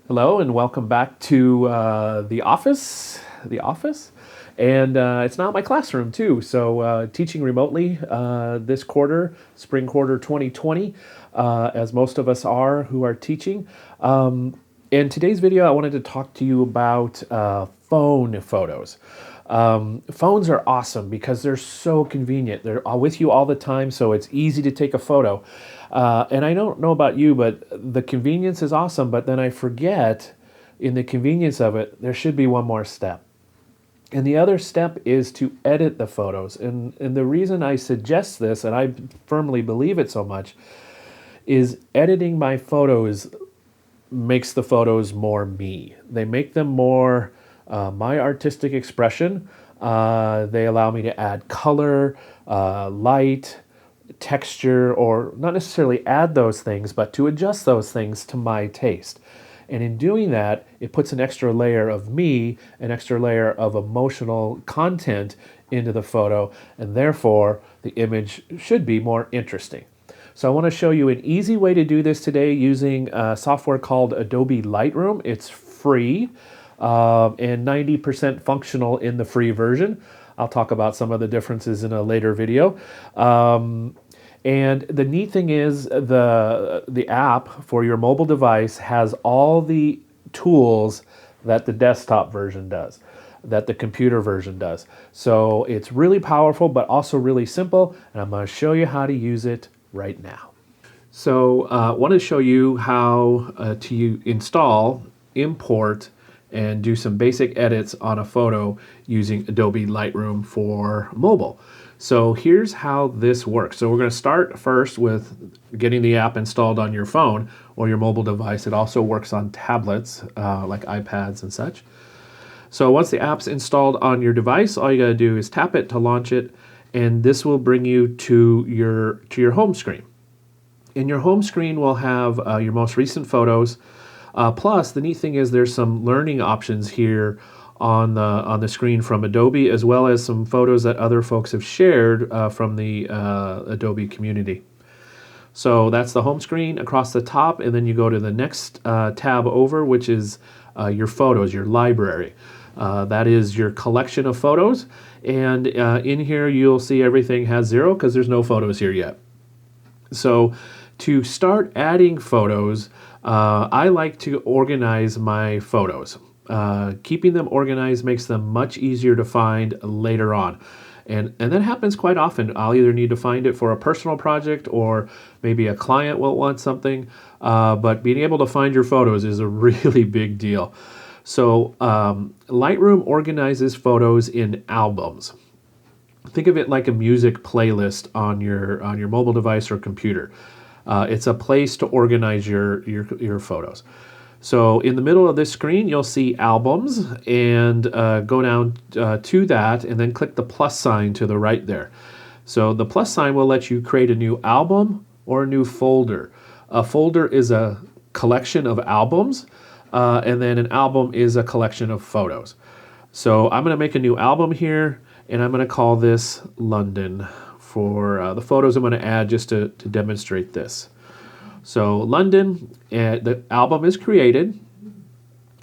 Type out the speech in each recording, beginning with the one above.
Hello and welcome back to the office. And it's now my classroom too. So teaching remotely this quarter, spring quarter 2020, as most of us are who are teaching. In today's video, I wanted to talk to you about phone photos. Phones are awesome because they're so convenient. They're with you all the time, so it's easy to take a photo. And I don't know about you, but the convenience is awesome, but then I forget in the convenience of it, there should be one more step. And the other step is to edit the photos. And the reason I suggest this, and I firmly believe it so much, is editing my photos makes the photos more me. They make them more my artistic expression. They allow me to add color, light, texture, or not necessarily add those things, but to adjust those things to my taste. And in doing that, it puts an extra layer of me, an extra layer of emotional content into the photo, and therefore the image should be more interesting. So I want to show you an easy way to do this today using a software called Adobe Lightroom. It's free and 90% functional in the free version. I'll talk about some of the differences in a later video. And the neat thing is the app for your mobile device has all the tools that the desktop version does, that the computer version does. So it's really powerful, but also really simple. And I'm going to show you how to use it right now. So I want to show you how to install, import, and do some basic edits on a photo using Adobe Lightroom for mobile. So here's how this works. So we're going to start first with getting the app installed on your phone or your mobile device. It also works on tablets like iPads and such. So once the app's installed on your device, all you got to do is tap it to launch it, and this will bring you to your home screen. And your home screen will have your most recent photos. Plus, the neat thing is there's some learning options here on the screen from Adobe, as well as some photos that other folks have shared from the Adobe community. So that's the home screen across the top, and then you go to the next tab over, which is your photos, your library. That is your collection of photos, and in here you'll see everything has 0 because there's no photos here yet. So to start adding photos, I like to organize my photos. Keeping them organized makes them much easier to find later on. And that happens quite often. I'll either need to find it for a personal project or maybe a client will want something. But being able to find your photos is a really big deal. So Lightroom organizes photos in albums. Think of it like a music playlist on your mobile device or computer. It's a place to organize your photos. So in the middle of this screen, you'll see albums, and go down to that and then click the plus sign to the right there. So the plus sign will let you create a new album or a new folder. A folder is a collection of albums, and then an album is a collection of photos. So I'm going to make a new album here, and I'm going to call this London for the photos I'm going to add just to demonstrate this. So London, the album is created,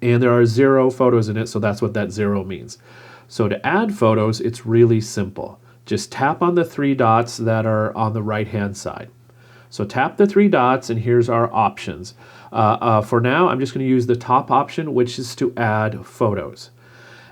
and there are 0 photos in it, so that's what that 0 means. So to add photos, it's really simple. Just tap on the 3 dots that are on the right-hand side. So tap the 3 dots, and here's our options. For now, I'm just going to use the top option, which is to add photos.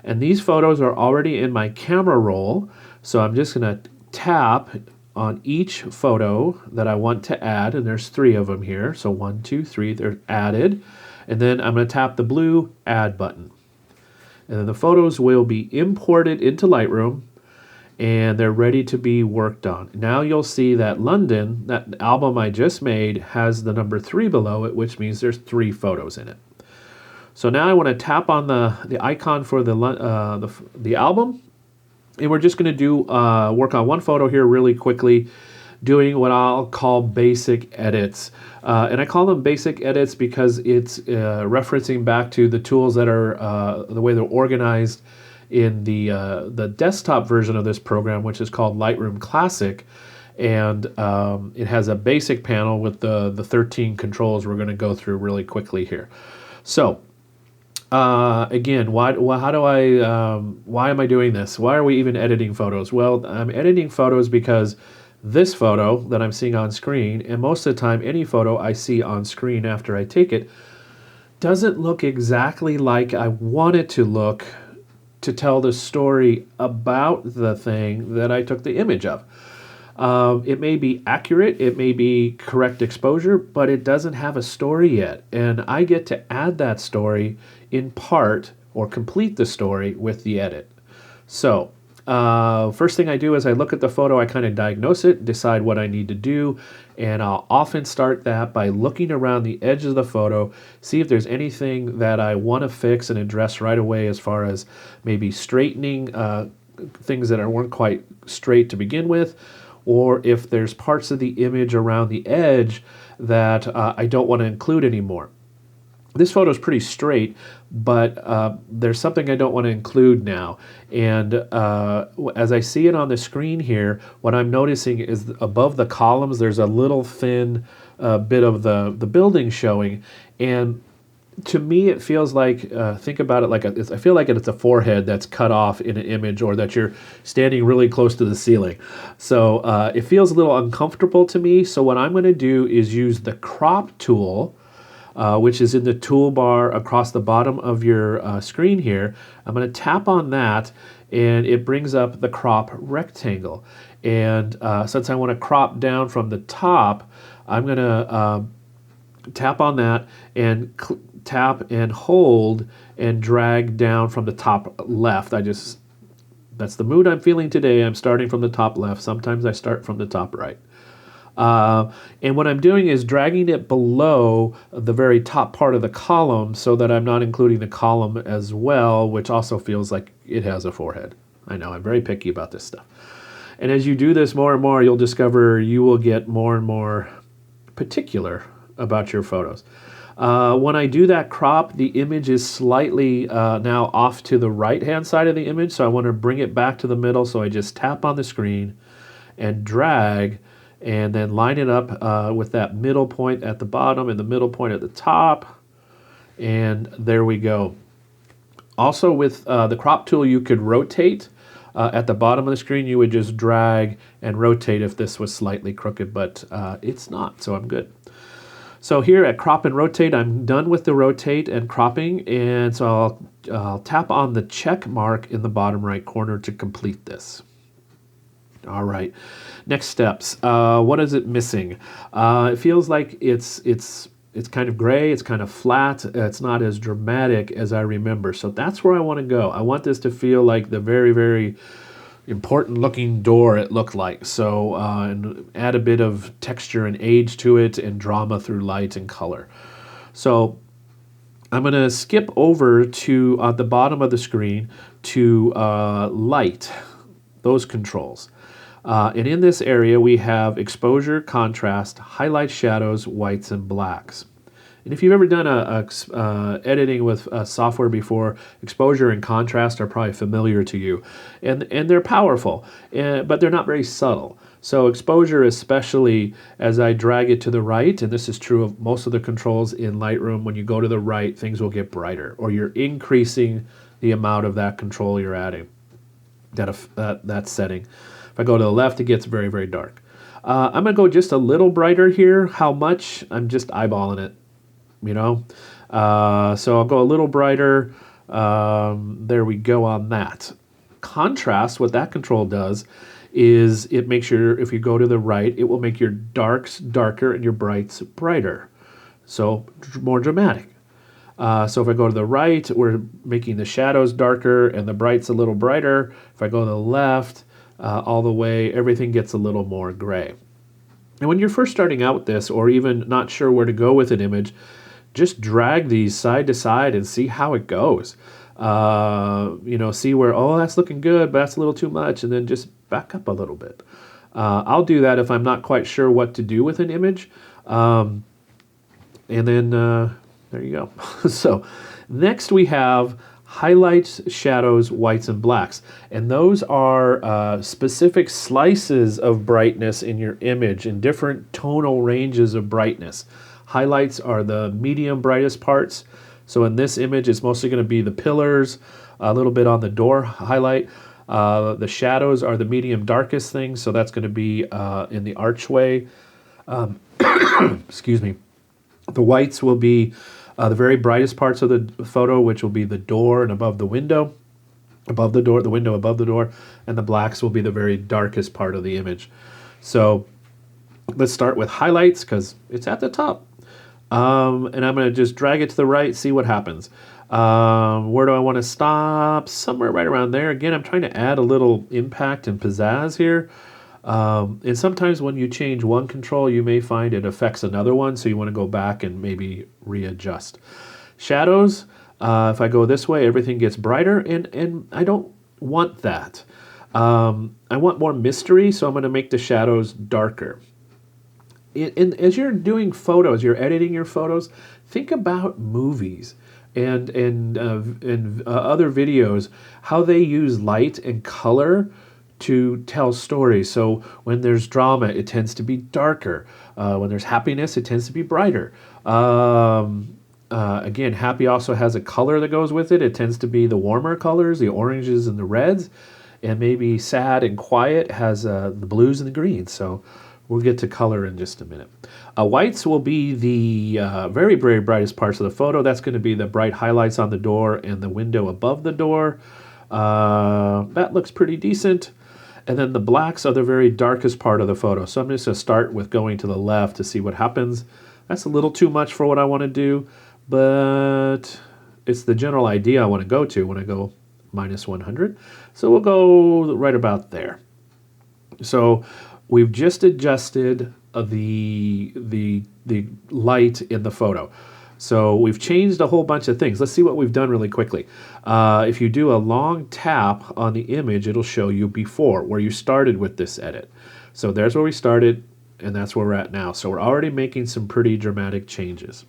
And these photos are already in my camera roll, so I'm just going to tap on each photo that I want to add, and there's 3 of them here. So 1, 2, 3, they're added. And then I'm going to tap the blue Add button. And then the photos will be imported into Lightroom, and they're ready to be worked on. Now you'll see that London, that album I just made, has the number 3 below it, which means there's 3 photos in it. So now I want to tap on the icon for the album, and we're just going to do work on one photo here really quickly, doing what I'll call basic edits. And I call them basic edits because it's referencing back to the tools that are the way they're organized in the desktop version of this program, which is called Lightroom Classic. And it has a basic panel with the 13 controls we're going to go through really quickly here. So again, why am I doing this? Why are we even editing photos? Well, I'm editing photos because this photo that I'm seeing on screen, and most of the time any photo I see on screen after I take it, doesn't look exactly like I want it to look to tell the story about the thing that I took the image of. It may be accurate, it may be correct exposure, but it doesn't have a story yet. And I get to add that story in part or complete the story with the edit. So, first thing I do is I look at the photo, I kind of diagnose it, decide what I need to do, and I'll often start that by looking around the edge of the photo, see if there's anything that I want to fix and address right away as far as maybe straightening things that weren't quite straight to begin with, or if there's parts of the image around the edge that I don't want to include anymore. This photo is pretty straight, but there's something I don't want to include now. And as I see it on the screen here, what I'm noticing is above the columns, there's a little thin bit of the building showing. And to me, it feels like, think about it like, I feel like it's a forehead that's cut off in an image, or that you're standing really close to the ceiling. So it feels a little uncomfortable to me. So what I'm going to do is use the crop tool, which is in the toolbar across the bottom of your screen here. I'm going to tap on that, and it brings up the crop rectangle. And since I want to crop down from the top, I'm going to tap on that and tap and hold and drag down from the top left. That's the mood I'm feeling today. I'm starting from the top left. Sometimes I start from the top right. And what I'm doing is dragging it below the very top part of the column so that I'm not including the column as well, which also feels like it has a forehead. I know, I'm very picky about this stuff. And as you do this more and more, you'll discover you will get more and more particular about your photos. When I do that crop, the image is slightly now off to the right-hand side of the image, so I want to bring it back to the middle, so I just tap on the screen and drag, and then line it up with that middle point at the bottom and the middle point at the top, and there we go. Also with the crop tool, you could rotate. At the bottom of the screen, you would just drag and rotate if this was slightly crooked, but it's not, so I'm good. So here at crop and rotate, I'm done with the rotate and cropping, and so I'll tap on the check mark in the bottom right corner to complete this. All right, next steps. What is it missing? It feels like it's kind of gray, it's kind of flat, it's not as dramatic as I remember. So that's where I want to go. I want this to feel like the very, very important looking door it looked like. So and add a bit of texture and age to it and drama through light and color. So I'm going to skip over to at the bottom of the screen to light, those controls. And in this area we have exposure, contrast, highlight, shadows, whites, and blacks. And if you've ever done editing with software before, exposure and contrast are probably familiar to you. And they're powerful, but they're not very subtle. So exposure, especially as I drag it to the right, and this is true of most of the controls in Lightroom, when you go to the right, things will get brighter, or you're increasing the amount of that control you're adding, that setting. If I go to the left, it gets very, very dark. I'm going to go just a little brighter here. How much? I'm just eyeballing it. You know, so I'll go a little brighter. There we go on that. Contrast, what that control does is it makes if you go to the right, it will make your darks darker and your brights brighter. So more dramatic. So if I go to the right, we're making the shadows darker and the brights a little brighter. If I go to the left, all the way, everything gets a little more gray. And when you're first starting out with this, or even not sure where to go with an image, just drag these side to side and see how it goes. You know, see where, oh, that's looking good, but that's a little too much, and then just back up a little bit. I'll do that if I'm not quite sure what to do with an image. And then there you go. So next we have highlights, shadows, whites, and blacks. And those are specific slices of brightness in your image in different tonal ranges of brightness. Highlights are the medium brightest parts. So in this image, it's mostly going to be the pillars, a little bit on the door highlight. The shadows are the medium darkest thing, so that's going to be in the archway. Excuse me. The whites will be the very brightest parts of the photo, which will be the door and above the window, the window above the door, and the blacks will be the very darkest part of the image. So let's start with highlights because it's at the top. And I'm going to just drag it to the right, see what happens. Where do I want to stop? Somewhere right around there. Again, I'm trying to add a little impact and pizzazz here. And sometimes when you change one control, you may find it affects another one, so you want to go back and maybe readjust. Shadows, if I go this way, everything gets brighter, and I don't want that. I want more mystery, so I'm going to make the shadows darker. As you're doing photos, you're editing your photos, think about movies and other videos, how they use light and color to tell stories. So when there's drama, it tends to be darker. When there's happiness, it tends to be brighter. Again, happy also has a color that goes with it. It tends to be the warmer colors, the oranges and the reds. And maybe sad and quiet has the blues and the greens. So we'll get to color in just a minute. Whites will be the very, very brightest parts of the photo. That's going to be the bright highlights on the door and the window above the door. That looks pretty decent. And then the blacks are the very darkest part of the photo. So I'm just going to start with going to the left to see what happens. That's a little too much for what I want to do, but it's the general idea I want to go to when I go -100. So we'll go right about there. So we've just adjusted the light in the photo. So we've changed a whole bunch of things. Let's see what we've done really quickly. If you do a long tap on the image, it'll show you before, where you started with this edit. So there's where we started, and that's where we're at now. So we're already making some pretty dramatic changes.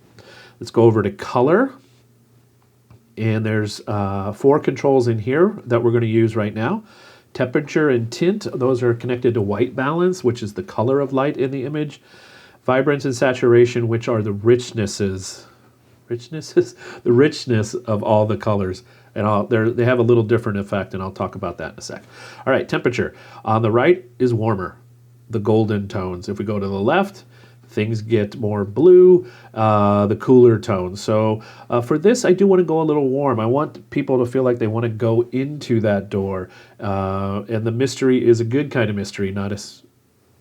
Let's go over to color. And there's 4 controls in here that we're going to use right now. Temperature and tint, those are connected to white balance, which is the color of light in the image. Vibrance and saturation, which are the richnesses, the richness of all the colors. And they have a little different effect, and I'll talk about that in a sec. All right, temperature. On the right is warmer, the golden tones. If we go to the left, things get more blue, the cooler tones. So for this, I do want to go a little warm. I want people to feel like they want to go into that door. And the mystery is a good kind of mystery, not a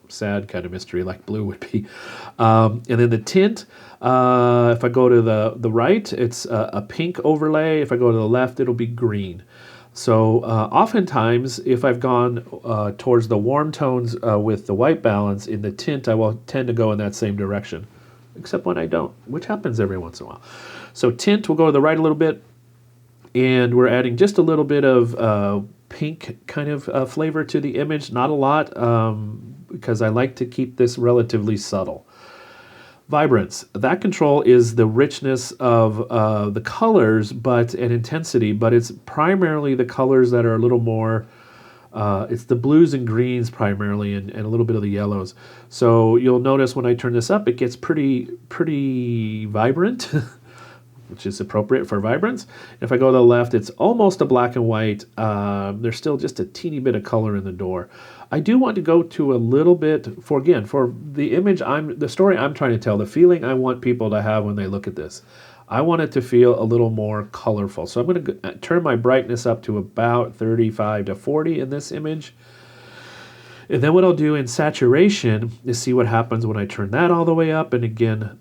sad kind of mystery like blue would be. And then the tint, if I go to the right, it's a pink overlay. If I go to the left, it'll be green. So oftentimes, if I've gone towards the warm tones with the white balance in the tint, I will tend to go in that same direction, except when I don't, which happens every once in a while. So tint, we'll go to the right a little bit, and we're adding just a little bit of pink kind of flavor to the image, not a lot, because I like to keep this relatively subtle. Vibrance, that control is the richness of the colors and intensity, but it's primarily the colors that are a little more, it's the blues and greens primarily, and a little bit of the yellows. So you'll notice when I turn this up, it gets pretty vibrant, which is appropriate for vibrance. If I go to the left, it's almost a black and white. There's still just a teeny bit of color in the door. I do want to go to a little bit, for the image, the story I'm trying to tell, the feeling I want people to have when they look at this. I want it to feel a little more colorful. So I'm going to turn my brightness up to about 35 to 40 in this image. And then what I'll do in saturation is see what happens when I turn that all the way up. And again,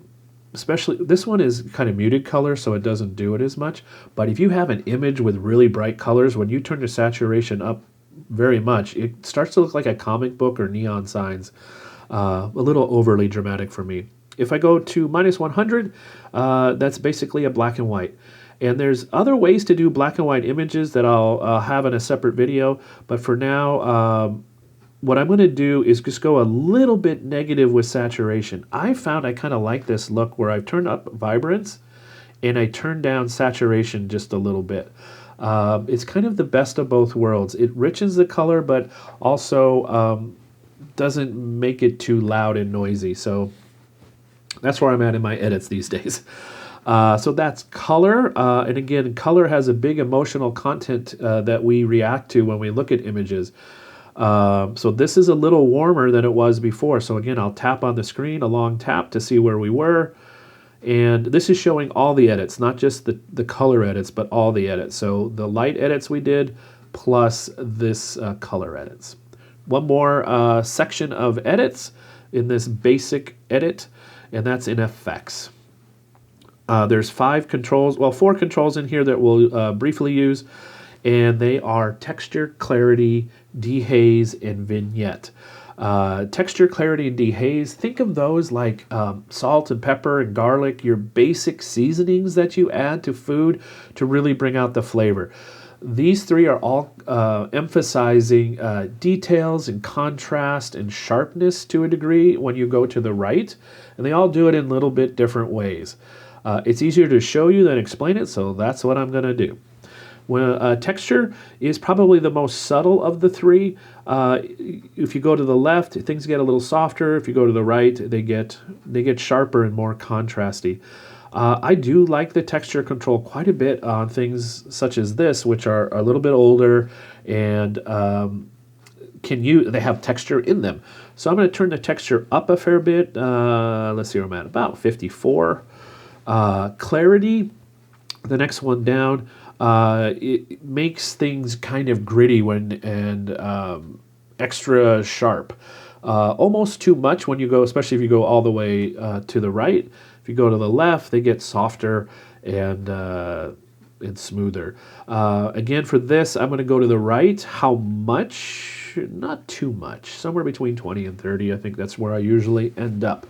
especially this one is kind of muted color, so it doesn't do it as much. But if you have an image with really bright colors, when you turn the saturation up very much, it starts to look like a comic book or neon signs. A little overly dramatic for me. If I go to -100, that's basically a black and white. And there's other ways to do black and white images that I'll have in a separate video. But for now, what I'm going to do is just go a little bit negative with saturation. I found I kind of like this look where I've turned up vibrance and I turned down saturation just a little bit. It's kind of the best of both worlds. It richens the color, but also doesn't make it too loud and noisy. So that's where I'm at in my edits these days. So that's color. And again, color has a big emotional content that we react to when we look at images. So this is a little warmer than it was before. So again, I'll tap on the screen, a long tap to see where we were. And this is showing all the edits, not just the color edits, but all the edits. So the light edits we did, plus this color edits. One more section of edits in this basic edit, and that's in effects. There's 5 controls, well, 4 controls in here that we'll briefly use, and they are texture, clarity, dehaze, and vignette. Texture, clarity, and dehaze, think of those like salt and pepper and garlic, your basic seasonings that you add to food to really bring out the flavor. These 3 are all emphasizing details and contrast and sharpness to a degree when you go to the right, and they all do it in little bit different ways. It's easier to show you than explain it, so that's what I'm going to do. Well, texture is probably the most subtle of the 3. If you go to the left, things get a little softer. If you go to the right, they get sharper and more contrasty. I do like the texture control quite a bit on things such as this, which are a little bit older and they have texture in them. So I'm going to turn the texture up a fair bit. Let's see where I'm at, about 54. Clarity, the next one down. It makes things kind of gritty and extra sharp. Almost too much when you go, especially if you go all the way to the right. If you go to the left, they get softer and smoother. Again, for this, I'm going to go to the right. How much? Not too much. Somewhere between 20 and 30. I think that's where I usually end up.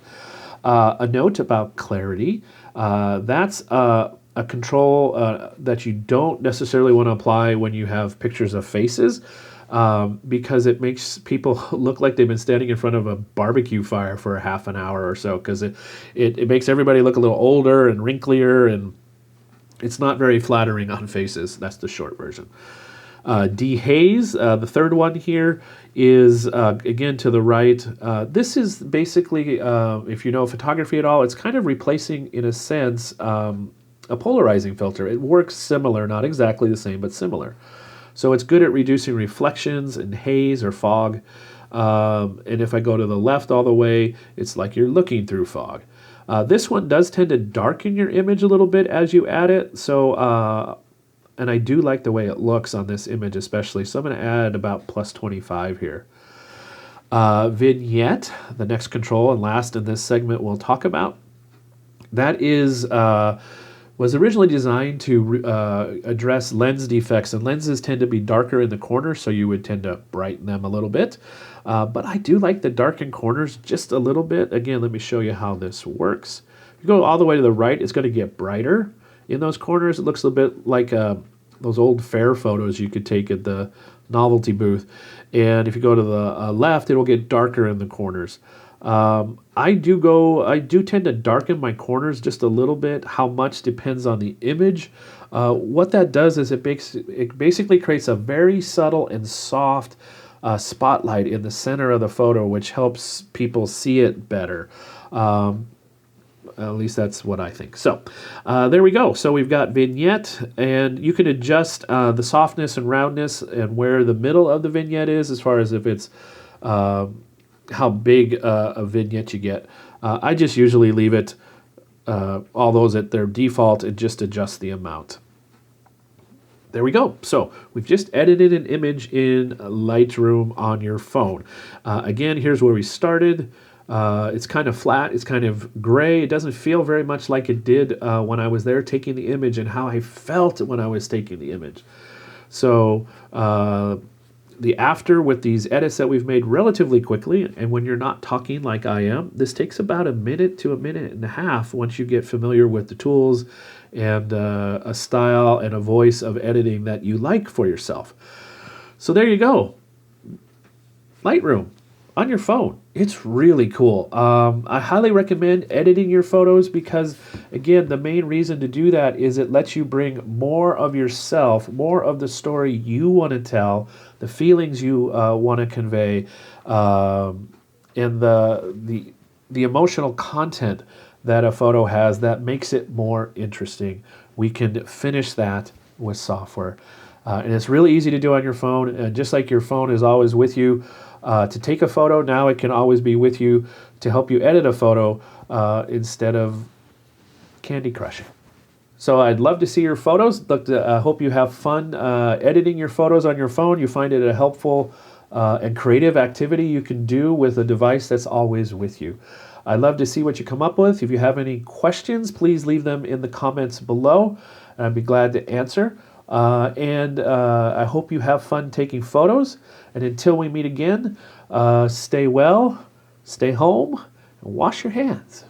A note about clarity. That's a control that you don't necessarily want to apply when you have pictures of faces, because it makes people look like they've been standing in front of a barbecue fire for a half an hour or so, because it makes everybody look a little older and wrinklier, and it's not very flattering on faces. That's the short version. Dehaze, the third one here, is again to the right. This is basically, if you know photography at all, it's kind of replacing, in a sense, a polarizing filter. It works similar, not exactly the same, but similar. So it's good at reducing reflections and haze or fog. And if I go to the left all the way, it's like you're looking through fog. This one does tend to darken your image a little bit as you add it. So, and I do like the way it looks on this image especially. So I'm going to add about plus 25 here. Vignette, the next control and last in this segment we'll talk about. That is... was originally designed to address lens defects, and lenses tend to be darker in the corners, so you would tend to brighten them a little bit. But I do like the darkened corners just a little bit. Again, let me show you how this works. If you go all the way to the right, it's going to get brighter in those corners. It looks a bit like those old fair photos you could take at the novelty booth. And if you go to the left, it'll get darker in the corners. I do tend to darken my corners just a little bit. How much depends on the image. What that does is it basically creates a very subtle and soft spotlight in the center of the photo, which helps people see it better. At least that's what I think. So there we go. So we've got vignette, and you can adjust the softness and roundness and where the middle of the vignette is, as far as if it's how big a vignette you get. I just usually leave it all those at their default and just adjust the amount. There we go. So we've just edited an image in Lightroom on your phone. Again, here's where we started. It's kind of flat. It's kind of gray. It doesn't feel very much like it did when I was there taking the image and how I felt when I was taking the image. So the after with these edits that we've made relatively quickly, and when you're not talking like I am, this takes about a minute to a minute and a half once you get familiar with the tools and a style and a voice of editing that you like for yourself. So there you go. Lightroom on your phone. It's really cool. I highly recommend editing your photos because, again, the main reason to do that is it lets you bring more of yourself, more of the story you want to tell, the feelings you want to convey, and the emotional content that a photo has that makes it more interesting. We can finish that with software. And it's really easy to do on your phone. And just like your phone is always with you to take a photo, now it can always be with you to help you edit a photo instead of Candy Crushing. So I'd love to see your photos. I hope you have fun editing your photos on your phone. You find it a helpful and creative activity you can do with a device that's always with you. I'd love to see what you come up with. If you have any questions, please leave them in the comments below, and I'd be glad to answer. I hope you have fun taking photos. And until we meet again, stay well, stay home, and wash your hands.